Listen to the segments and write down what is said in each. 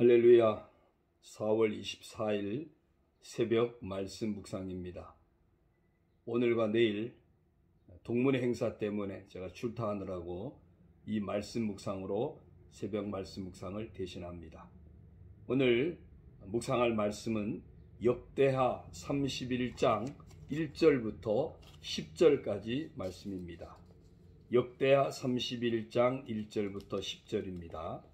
할렐루야. 4월 24일 새벽 말씀 묵상입니다. 오늘과 내일 동문회 행사 때문에 제가 출타하느라고 이 말씀 묵상으로 새벽 말씀 묵상을 대신합니다. 오늘 묵상할 말씀은 역대하 31장 1절부터 10절까지 말씀입니다. 역대하 31장 1절부터 10절입니다.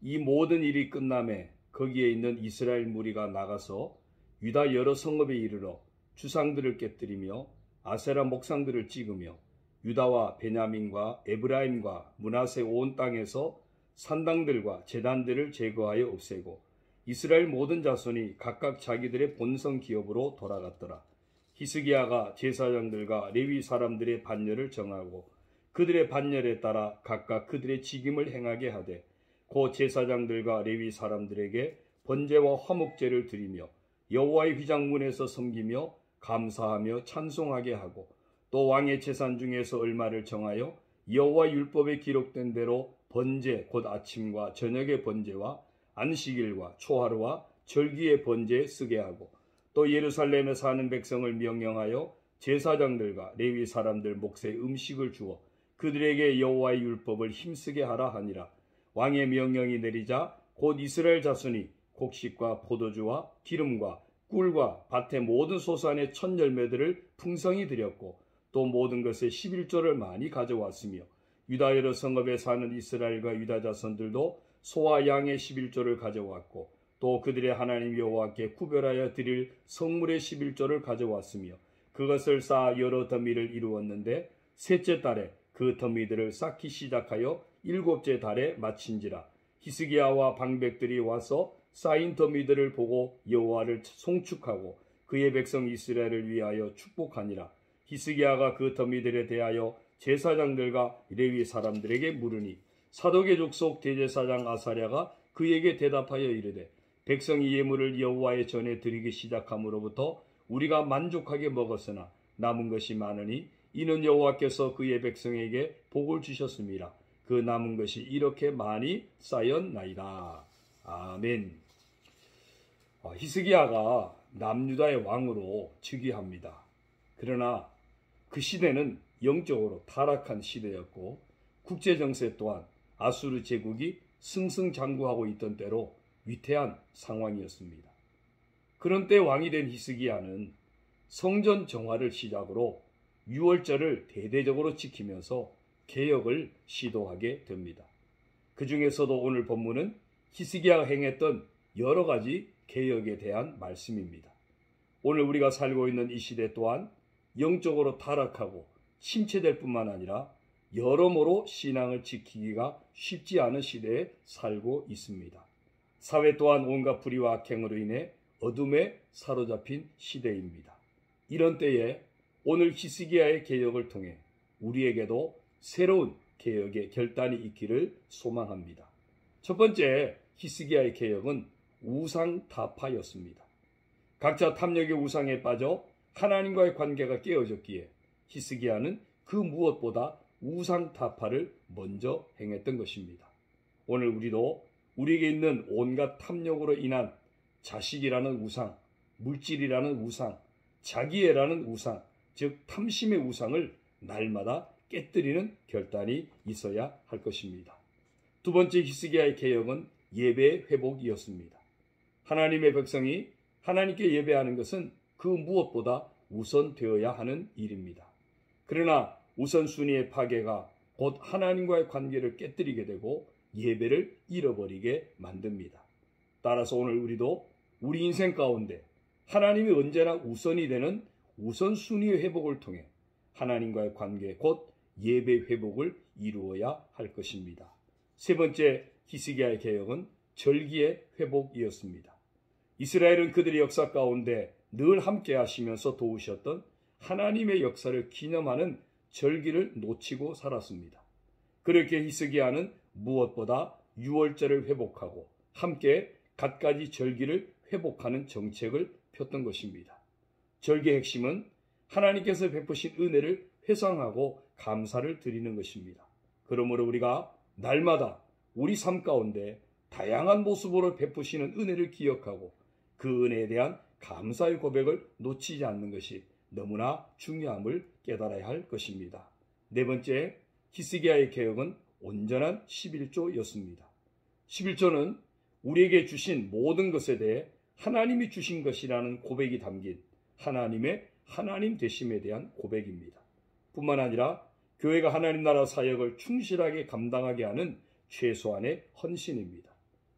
이 모든 일이 끝남에 거기에 있는 이스라엘 무리가 나가서 유다 여러 성읍에 이르러 주상들을 깨뜨리며 아세라 목상들을 찍으며 유다와 베냐민과 에브라임과 므낫세 온 땅에서 산당들과 제단들을 제거하여 없애고 이스라엘 모든 자손이 각각 자기들의 본성 기업으로 돌아갔더라. 히스기야가 제사장들과 레위 사람들의 반열을 정하고 그들의 반열에 따라 각각 그들의 직임을 행하게 하되 고 제사장들과 레위 사람들에게 번제와 화목제를 드리며 여호와의 휘장문에서 섬기며 감사하며 찬송하게 하고 또 왕의 재산 중에서 얼마를 정하여 여호와 율법에 기록된 대로 번제 곧 아침과 저녁의 번제와 안식일과 초하루와 절기의 번제에 쓰게 하고 또 예루살렘에 사는 백성을 명령하여 제사장들과 레위 사람들 몫에 음식을 주어 그들에게 여호와의 율법을 힘쓰게 하라 하니라. 왕의 명령이 내리자 곧 이스라엘 자손이 곡식과 포도주와 기름과 꿀과 밭의 모든 소산의 첫 열매들을 풍성히 드렸고 또 모든 것의 11조를 많이 가져왔으며 유다 여러 성읍에 사는 이스라엘과 유다 자손들도 소와 양의 11조를 가져왔고 또 그들의 하나님 여호와께 구별하여 드릴 성물의 11조를 가져왔으며 그것을 쌓아 여러 더미를 이루었는데 셋째 달에 그 더미들을 쌓기 시작하여 일곱째 달에 마친지라. 히스기야와 방백들이 와서 쌓인 더미들을 보고 여호와를 송축하고 그의 백성 이스라엘을 위하여 축복하니라. 히스기야가 그 더미들에 대하여 제사장들과 레위 사람들에게 물으니 사독의 족속 대제사장 아사랴가 그에게 대답하여 이르되 백성이 예물을 여호와의 전에 드리기 시작함으로부터 우리가 만족하게 먹었으나 남은 것이 많으니 이는 여호와께서 그의 백성에게 복을 주셨습니다. 그 남은 것이 이렇게 많이 쌓였나이다. 아멘. 히스기야가 남유다의 왕으로 즉위합니다. 그러나 그 시대는 영적으로 타락한 시대였고 국제정세 또한 아수르 제국이 승승장구하고 있던 때로 위태한 상황이었습니다. 그런 때 왕이 된 히스기야는 성전 정화를 시작으로 유월절을 대대적으로 지키면서 개혁을 시도하게 됩니다. 그 중에서도 오늘 본문은 히스기야가 행했던 여러 가지 개혁에 대한 말씀입니다. 오늘 우리가 살고 있는 이 시대 또한 영적으로 타락하고 침체될 뿐만 아니라 여러모로 신앙을 지키기가 쉽지 않은 시대에 살고 있습니다. 사회 또한 온갖 불의와 악행으로 인해 어둠에 사로잡힌 시대입니다. 이런 때에 오늘 히스기야의 개혁을 통해 우리에게도 새로운 개혁의 결단이 있기를 소망합니다. 첫 번째 히스기야의 개혁은 우상타파였습니다. 각자 탐욕의 우상에 빠져 하나님과의 관계가 깨어졌기에 히스기야는 그 무엇보다 우상타파를 먼저 행했던 것입니다. 오늘 우리도 우리에게 있는 온갖 탐욕으로 인한 자식이라는 우상, 물질이라는 우상, 자기애라는 우상, 즉 탐심의 우상을 날마다 깨뜨리는 결단이 있어야 할 것입니다. 두 번째 히스기야의 개혁은 예배의 회복이었습니다. 하나님의 백성이 하나님께 예배하는 것은 그 무엇보다 우선되어야 하는 일입니다. 그러나 우선순위의 파괴가 곧 하나님과의 관계를 깨뜨리게 되고 예배를 잃어버리게 만듭니다. 따라서 오늘 우리도 우리 인생 가운데 하나님이 언제나 우선이 되는 우선순위의 회복을 통해 하나님과의 관계 곧 예배 회복을 이루어야 할 것입니다. 세 번째 히스기야의 개혁은 절기의 회복이었습니다. 이스라엘은 그들의 역사 가운데 늘 함께 하시면서 도우셨던 하나님의 역사를 기념하는 절기를 놓치고 살았습니다. 그렇게 히스기야는 무엇보다 유월절을 회복하고 함께 갖가지 절기를 회복하는 정책을 폈던 것입니다. 절기의 핵심은 하나님께서 베푸신 은혜를 회상하고 감사를 드리는 것입니다. 그러므로 우리가 날마다 우리 삶 가운데 다양한 모습으로 베푸시는 은혜를 기억하고 그 은혜에 대한 감사의 고백을 놓치지 않는 것이 너무나 중요함을 깨달아야 할 것입니다. 네 번째, 히스기야의 개혁은 온전한 11조였습니다. 11조는 우리에게 주신 모든 것에 대해 하나님이 주신 것이라는 고백이 담긴 하나님의 하나님 되심에 대한 고백입니다. 뿐만 아니라 교회가 하나님 나라 사역을 충실하게 감당하게 하는 최소한의 헌신입니다.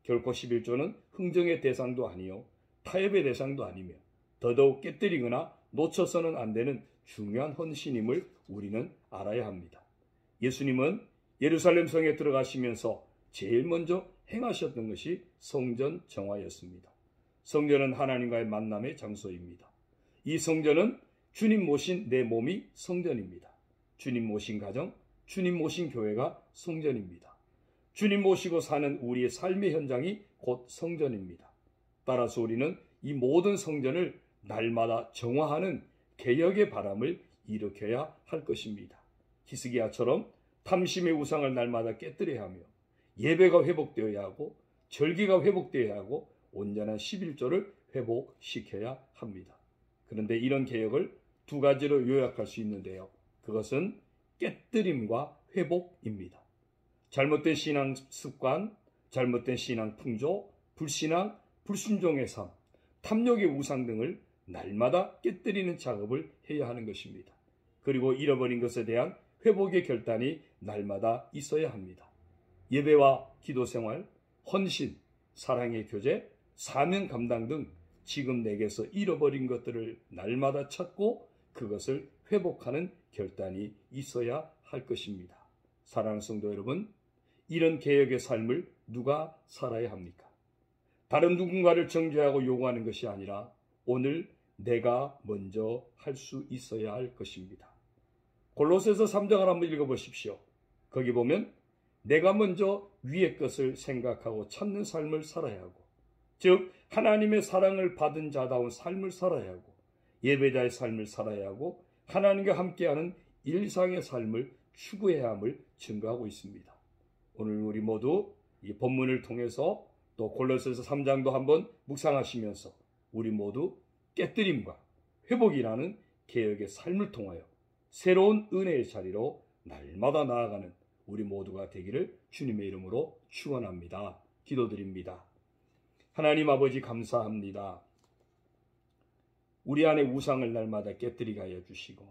결코 11조는 흥정의 대상도 아니요 타협의 대상도 아니며 더더욱 깨뜨리거나 놓쳐서는 안 되는 중요한 헌신임을 우리는 알아야 합니다. 예수님은 예루살렘 성에 들어가시면서 제일 먼저 행하셨던 것이 성전 정화였습니다. 성전은 하나님과의 만남의 장소입니다. 이 성전은 주님 모신 내 몸이 성전입니다. 주님 모신 가정, 주님 모신 교회가 성전입니다. 주님 모시고 사는 우리의 삶의 현장이 곧 성전입니다. 따라서 우리는 이 모든 성전을 날마다 정화하는 개혁의 바람을 일으켜야 할 것입니다. 히스기야처럼 탐심의 우상을 날마다 깨뜨려야 하며 예배가 회복되어야 하고 절기가 회복되어야 하고 온전한 11조를 회복시켜야 합니다. 그런데 이런 개혁을 두 가지로 요약할 수 있는데요. 그것은 깨뜨림과 회복입니다. 잘못된 신앙 습관, 잘못된 신앙 풍조, 불신앙, 불순종의 삶, 탐욕의 우상 등을 날마다 깨뜨리는 작업을 해야 하는 것입니다. 그리고 잃어버린 것에 대한 회복의 결단이 날마다 있어야 합니다. 예배와 기도 생활, 헌신, 사랑의 교제, 사명 감당 등 지금 내게서 잃어버린 것들을 날마다 찾고 그것을 회복하는 결단이 있어야 할 것입니다. 사랑하는 성도 여러분, 이런 개혁의 삶을 누가 살아야 합니까? 다른 누군가를 정죄하고 요구하는 것이 아니라 오늘 내가 먼저 할 수 있어야 할 것입니다. 골로새서 3장을 한번 읽어보십시오. 거기 보면 내가 먼저 위의 것을 생각하고 찾는 삶을 살아야 하고, 즉 하나님의 사랑을 받은 자다운 삶을 살아야 하고, 예배자의 삶을 살아야 하고, 하나님과 함께하는 일상의 삶을 추구해야 함을 증거하고 있습니다. 오늘 우리 모두 이 본문을 통해서 또 골로새서 3장도 한번 묵상하시면서 우리 모두 깨뜨림과 회복이라는 개혁의 삶을 통하여 새로운 은혜의 자리로 날마다 나아가는 우리 모두가 되기를 주님의 이름으로 축원합니다. 기도드립니다. 하나님 아버지 감사합니다. 우리 안에 우상을 날마다 깨뜨리게 하여 주시고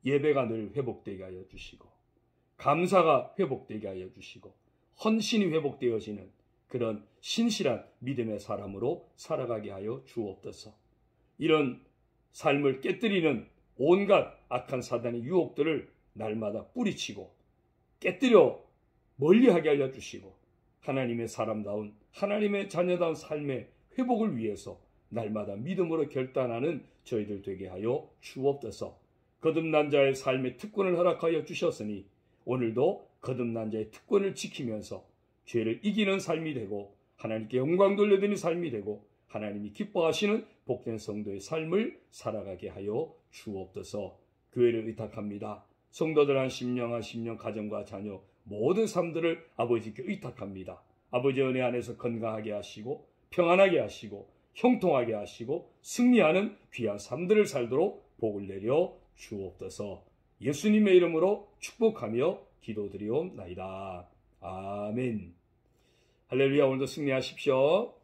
예배가 늘 회복되게 하여 주시고 감사가 회복되게 하여 주시고 헌신이 회복되어지는 그런 신실한 믿음의 사람으로 살아가게 하여 주옵소서. 이런 삶을 깨뜨리는 온갖 악한 사단의 유혹들을 날마다 뿌리치고 깨뜨려 멀리하게 알려주시고 하나님의 사람다운 하나님의 자녀다운 삶의 회복을 위해서 날마다 믿음으로 결단하는 저희들 되게 하여 주옵소서. 거듭난 자의 삶의 특권을 허락하여 주셨으니 오늘도 거듭난 자의 특권을 지키면서 죄를 이기는 삶이 되고 하나님께 영광 돌려드리는 삶이 되고 하나님이 기뻐하시는 복된 성도의 삶을 살아가게 하여 주옵소서. 교회를 의탁합니다. 성도들 한 심령 한 심령 가정과 자녀 모든 삶들을 아버지께 의탁합니다. 아버지의 은혜 안에서 건강하게 하시고 평안하게 하시고 형통하게 하시고 승리하는 귀한 삶들을 살도록 복을 내려 주옵소서. 예수님의 이름으로 축복하며 기도드리옵나이다. 아멘. 할렐루야. 오늘도 승리하십시오.